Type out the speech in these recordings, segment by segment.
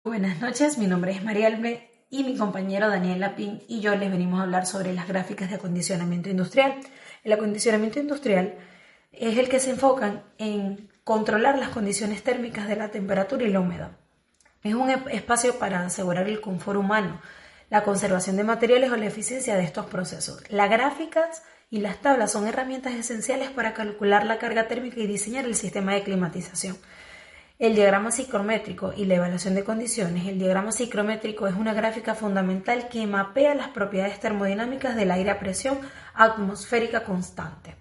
Buenas noches, mi nombre es Marielme y mi compañero Daniel Lapín y yo les venimos a hablar sobre las gráficas de acondicionamiento industrial. El acondicionamiento industrial es el que se enfoca en controlar las condiciones térmicas de la temperatura y la humedad. Es un espacio para asegurar el confort humano, la conservación de materiales o la eficiencia de estos procesos. Las gráficas y las tablas son herramientas esenciales para calcular la carga térmica y diseñar el sistema de climatización. El diagrama psicométrico y la evaluación de condiciones. El diagrama psicométrico es una gráfica fundamental que mapea las propiedades termodinámicas del aire a presión atmosférica constante.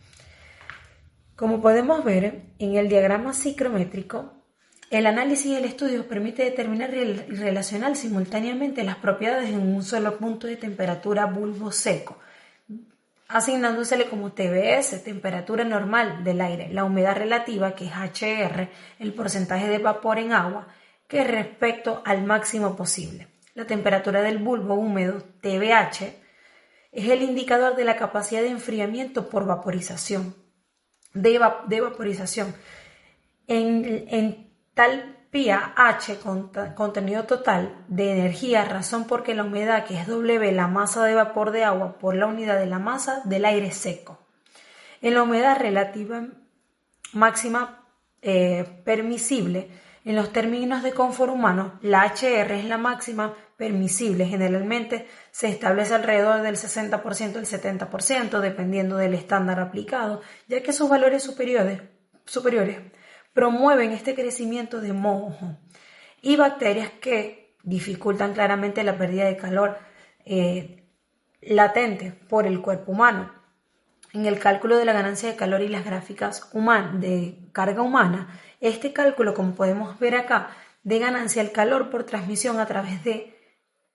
Como podemos ver en el diagrama psicométrico, el análisis y el estudio permite determinar y relacionar simultáneamente las propiedades en un solo punto de temperatura bulbo seco, asignándosele como TBS, temperatura normal del aire, la humedad relativa, que es HR, el porcentaje de vapor en agua, que es respecto al máximo posible. La temperatura del bulbo húmedo, TBH, es el indicador de la capacidad de enfriamiento por vaporización, de vaporización. En tal pía H, contenido total de energía, razón porque la humedad, que es W, la masa de vapor de agua por la unidad de la masa del aire seco. En la humedad relativa máxima permisible, en los términos de confort humano, la HR es la máxima permisible. Generalmente se establece alrededor del 60% al 70%, dependiendo del estándar aplicado, ya que sus valores superiores promueven este crecimiento de moho y bacterias que dificultan claramente la pérdida de calor latente por el cuerpo humano. En el cálculo de la ganancia de calor y las gráficas de carga humana, este cálculo, como podemos ver acá, de ganancia del calor por transmisión a través de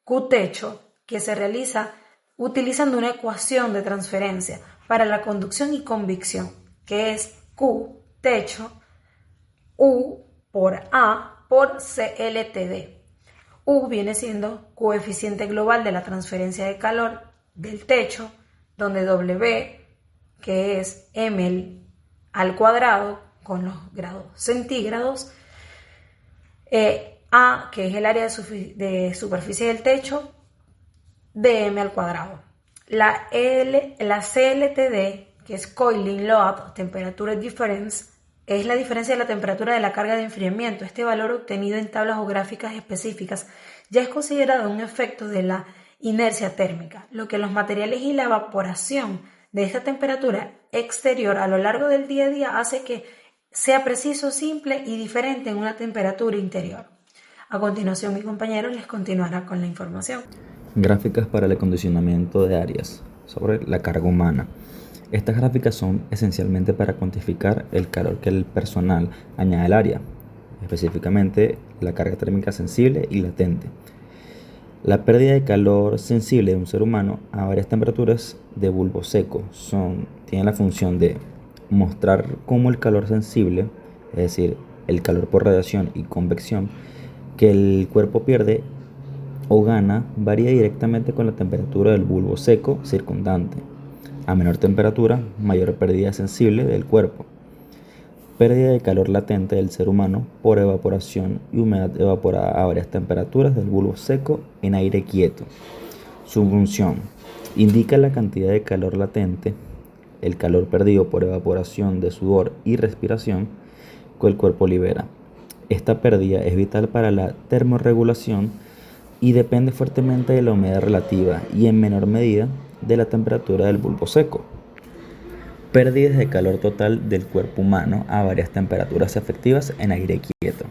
Q techo, que se realiza utilizando una ecuación de transferencia para la conducción y convección, que es Q techo U por A por CLTD. U viene siendo coeficiente global de la transferencia de calor del techo, donde W, que es M al cuadrado con los grados centígrados, A, que es el área de superficie del techo, de M al cuadrado. La CLTD, que es Coiling Load Temperature Difference, es la diferencia de la temperatura de la carga de enfriamiento. Este valor obtenido en tablas o gráficas específicas ya es considerado un efecto de la inercia térmica, lo que los materiales y la evaporación de esta temperatura exterior a lo largo del día a día hace que sea preciso, simple y diferente en una temperatura interior. A continuación, mi compañero les continuará con la información. Gráficas para el acondicionamiento de áreas sobre la carga humana. Estas gráficas son esencialmente para cuantificar el calor que el personal añade al área, específicamente la carga térmica sensible y latente. La pérdida de calor sensible de un ser humano a varias temperaturas de bulbo seco tiene la función de mostrar cómo el calor sensible, es decir, el calor por radiación y convección, que el cuerpo pierde o gana, varía directamente con la temperatura del bulbo seco circundante. A menor temperatura, mayor pérdida sensible del cuerpo. Pérdida de calor latente del ser humano por evaporación y humedad evaporada a varias temperaturas del bulbo seco en aire quieto. Su función: indica la cantidad de calor latente, el calor perdido por evaporación de sudor y respiración que el cuerpo libera. Esta pérdida es vital para la termorregulación y depende fuertemente de la humedad relativa y en menor medida de la temperatura del bulbo seco. Pérdidas de calor total del cuerpo humano a varias temperaturas efectivas en aire quieto.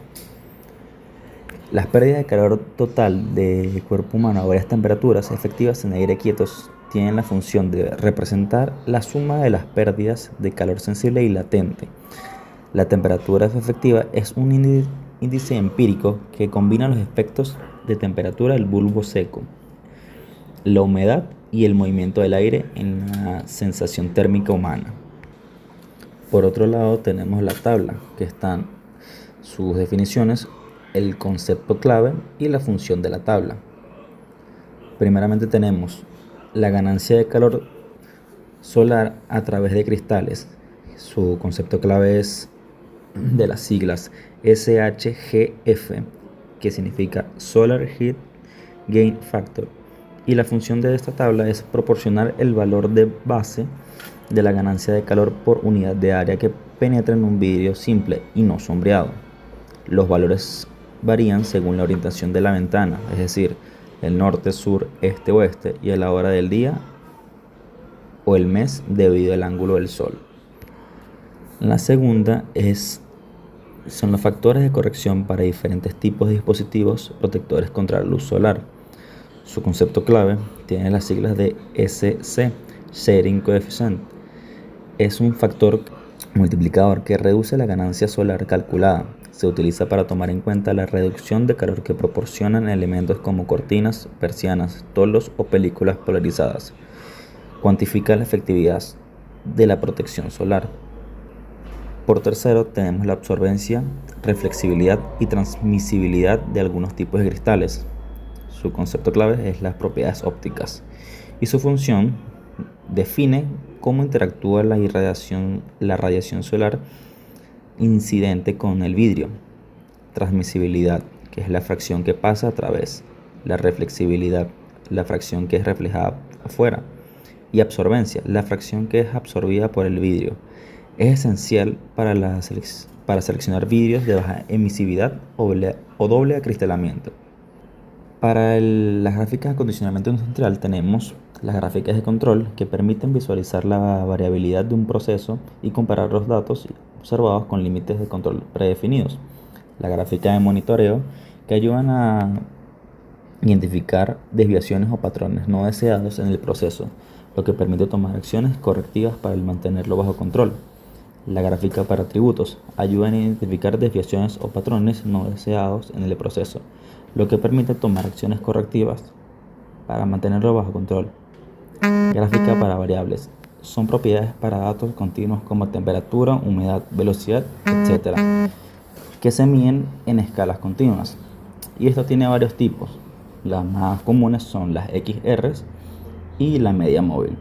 Las pérdidas de calor total del cuerpo humano a varias temperaturas efectivas en aire quieto tienen la función de representar la suma de las pérdidas de calor sensible y latente. La temperatura efectiva es un índice empírico que combina los efectos de temperatura del bulbo seco, la humedad y el movimiento del aire en la sensación térmica humana. Por otro lado, tenemos la tabla, que están sus definiciones, el concepto clave y la función de la tabla. Primeramente tenemos la ganancia de calor solar a través de cristales. Su concepto clave es de las siglas SHGF, que significa Solar Heat Gain Factor, y la función de esta tabla es proporcionar el valor de base de la ganancia de calor por unidad de área que penetra en un vidrio simple y no sombreado. Los valores varían según la orientación de la ventana, es decir, el norte, sur, este, oeste, y a la hora del día o el mes debido al ángulo del sol. La segunda son los factores de corrección para diferentes tipos de dispositivos protectores contra la luz solar. Su concepto clave tiene las siglas de SC, Shading Coefficient. Es un factor multiplicador que reduce la ganancia solar calculada. Se utiliza para tomar en cuenta la reducción de calor que proporcionan elementos como cortinas, persianas, toldos o películas polarizadas. Cuantifica la efectividad de la protección solar. Por tercero, tenemos la absorbencia, reflexibilidad y transmisibilidad de algunos tipos de cristales. Su concepto clave es las propiedades ópticas y su función define cómo interactúa la radiación solar incidente con el vidrio. Transmisibilidad, que es la fracción que pasa a través. La reflexibilidad, la fracción que es reflejada afuera. Y absorbencia, la fracción que es absorbida por el vidrio. Es esencial para seleccionar vidrios de baja emisividad o doble acristalamiento. Para las gráficas de acondicionamiento industrial tenemos las gráficas de control que permiten visualizar la variabilidad de un proceso y comparar los datos observados con límites de control predefinidos. La gráfica de monitoreo que ayudan a identificar desviaciones o patrones no deseados en el proceso, lo que permite tomar acciones correctivas para mantenerlo bajo control. La gráfica para atributos ayuda a identificar desviaciones o patrones no deseados en el proceso, lo que permite tomar acciones correctivas para mantenerlo bajo control. Gráfica para variables son propiedades para datos continuos como temperatura, humedad, velocidad, etc., que se miden en escalas continuas. Y esto tiene varios tipos. Las más comunes son las XR y la media móvil.